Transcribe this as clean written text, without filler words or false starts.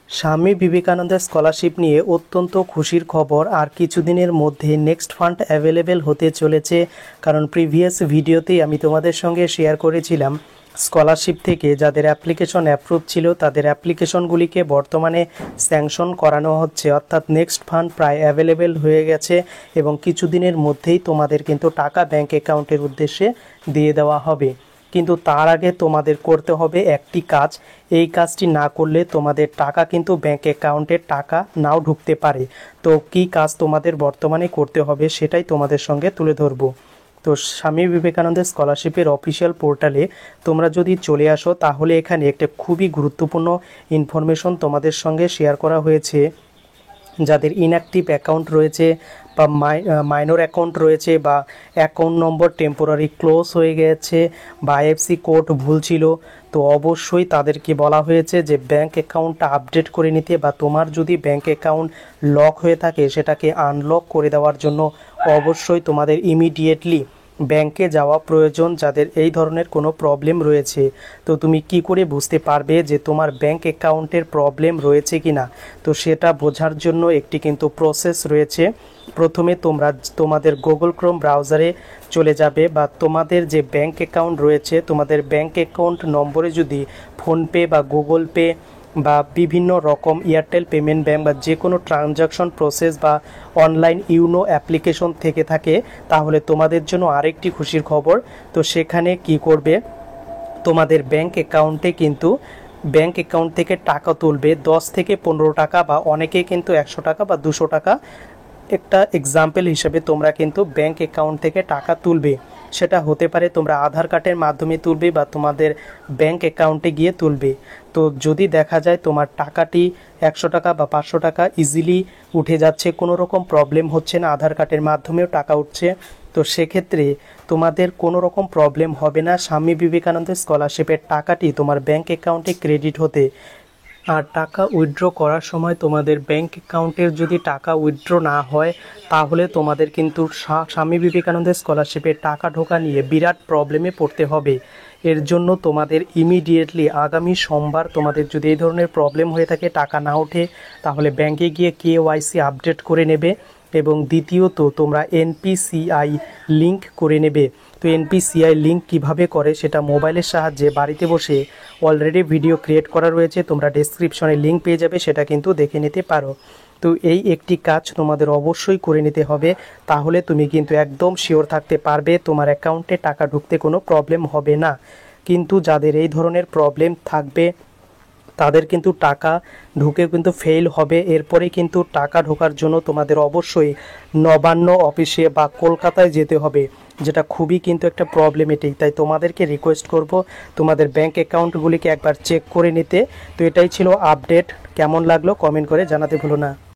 স্বামী বিবেকানন্দের স্কলারশিপ নিয়ে অত্যন্ত খুশির খবর। আর কিছুদিনের মধ্যে নেক্সট ফান্ড অ্যাভেলেবেল হতে চলেছে, কারণ প্রিভিয়াস ভিডিওতেই আমি তোমাদের সঙ্গে শেয়ার করেছিলাম স্কলারশিপ থেকে যাদের অ্যাপ্লিকেশন অ্যাপ্রুভ ছিল তাদের অ্যাপ্লিকেশনগুলিকে বর্তমানে স্যাংশন করানো হচ্ছে, অর্থাৎ নেক্সট ফান্ড প্রায় অ্যাভেলেবেল হয়ে গেছে এবং কিছুদিনের মধ্যেই তোমাদের কিন্তু টাকা ব্যাংক অ্যাকাউন্টের উদ্দেশ্যে দিয়ে দেওয়া হবে। কিন্তু তার আগে তোমাদের করতে হবে একটি কাজ। এই কাজটি না করলে তোমাদের টাকা কিন্তু ব্যাংক অ্যাকাউন্টে টাকা নাও ঢুকতে পারে। তো কি কাজ তোমাদের বর্তমানে করতে হবে সেটাই তোমাদের সঙ্গে তুলে ধরবো। তো স্বামী বিবেকানন্দের স্কলারশিপের অফিসিয়াল পোর্টালে তোমরা যদি চলে আসো তাহলে এখানে একটা খুবই গুরুত্বপূর্ণ ইনফরমেশন তোমাদের সঙ্গে শেয়ার করা হয়েছে। যাদের ইনঅ্যাক্টিভ অ্যাকাউন্ট রয়েছে বা মাইনর অ্যাকাউন্ট রয়েছে বা অ্যাকাউন্ট নম্বর টেম্পোরারি ক্লোজ হয়ে গেছে বা আইএফসি কোড ভুল ছিল, তো অবশ্যই তাদেরকে বলা হয়েছে যে ব্যাংক অ্যাকাউন্টটা আপডেট করে নিতে, বা তোমার যদি ব্যাংক অ্যাকাউন্ট লক হয়ে থাকে সেটাকে আনলক করে দেওয়ার জন্য অবশ্যই তোমাদের ইমিডিয়েটলি ব্যাংকে যাওয়া প্রয়োজন। যাদের এই ধরনের কোনো প্রবলেম রয়েছে, তো তুমি কি করে বুঝতে পারবে যে তোমার ব্যাংক অ্যাকাউন্টের প্রবলেম রয়েছে কি না, তো সেটা বোঝার জন্য একটি কিন্তু প্রসেস রয়েছে। প্রথমে তোমরা তোমাদের গুগল ক্রোম ব্রাউজারে চলে যাবে, বা তোমাদের যে ব্যাংক অ্যাকাউন্ট রয়েছে তোমাদের ব্যাংক অ্যাকাউন্ট নম্বরে যদি ফোনপে বা গুগল পে বা বিভিন্ন রকম এয়ারটেল পেমেন্ট ব্যাংক বা যে কোনো ট্রানজাকশন প্রসেস বা অনলাইন ইউনো অ্যাপ্লিকেশন থেকে থাকে, তাহলে তোমাদের জন্য আরেকটি খুশির খবর। তো সেখানে কি করবে, তোমাদের ব্যাংক অ্যাকাউন্টে কিন্তু ব্যাংক অ্যাকাউন্ট থেকে টাকা তুলবে 10 থেকে 15 টাকা, বা অনেকে কিন্তু 100 টাকা বা 200 টাকা। একটা এক্সাম্পল হিসেবে তোমরা কিন্তু ব্যাংক অ্যাকাউন্ট থেকে টাকা তুলবে, সেটা হতে পারে তোমরা আধার কার্ডের মাধ্যমে তুলবে বা তোমাদের ব্যাংক অ্যাকাউন্টে গিয়ে তুলবে। তো যদি দেখা যায় তোমার টাকাটি 100 টাকা বা 500 টাকা ইজিলি উঠে যাচ্ছে, কোনো রকম প্রবলেম হচ্ছে না, আধার কার্ডের মাধ্যমেও টাকা উঠছে, তো সেক্ষেত্রে তোমাদের কোনো রকম প্রবলেম হবে না স্বামী বিবেকানন্দের স্কলারশিপের টাকাটি তোমার ব্যাংক অ্যাকাউন্টে ক্রেডিট হতে। আর টাকা উইথড্র করার সময় তোমাদের ব্যাংক অ্যাকাউন্টের যদি টাকা উইথড্র না হয়, তাহলে তোমাদের কিন্তু স্বামী বিবেকানন্দের স্কলারশিপের টাকা ঢোকা নিয়ে বিরাট প্রবলেমে পড়তে হবে। এর জন্য তোমাদের ইমিডিয়েটলি আগামী সোমবার তোমাদের যদি এই ধরনের প্রবলেম হয়ে থাকে, টাকা না ওঠে, তাহলে ব্যাংকে গিয়ে কেওয়াইসি আপডেট করে নেবে এবং দ্বিতীয়ত তোমরা এনপিসিআই লিঙ্ক করে নেবে। তো এনপিসিআই লিঙ্ক কিভাবে করে সেটা মোবাইলের সাহায্যে বাড়িতে বসে অলরেডি ভিডিও ক্রিয়েট করা রয়েছে, তোমরা ডেসক্রিপশনে লিঙ্ক পেয়ে যাবে, সেটা কিন্তু দেখে নিতে পারো। তো এই একটি কাজ তোমাদের অবশ্যই করে নিতে হবে, তাহলে তুমি কিন্তু একদম শিওর থাকতে পারবে তোমার অ্যাকাউন্টে টাকা ঢুকতে কোনো প্রবলেম হবে না। কিন্তু যাদের এই ধরনের প্রবলেম থাকবে তাদের কিন্তু টাকা ঢুকে কিন্তু ফেল হবে। এরপরে কিন্তু টাকা ঢোকার জন্য তোমাদের অবশ্যই নবান্ন অফিসে বা কলকাতায় যেতে হবে, যেটা খুবই কিন্তু একটা প্রবলেমেটিক। তাই তোমাদেরকে রিকোয়েস্ট করব তোমাদের ব্যাংক অ্যাকাউন্টগুলিকে একবার চেক করে নিতে। তো এটাই ছিল আপডেট। কেমন লাগলো কমেন্ট করে জানাতে ভুলো না।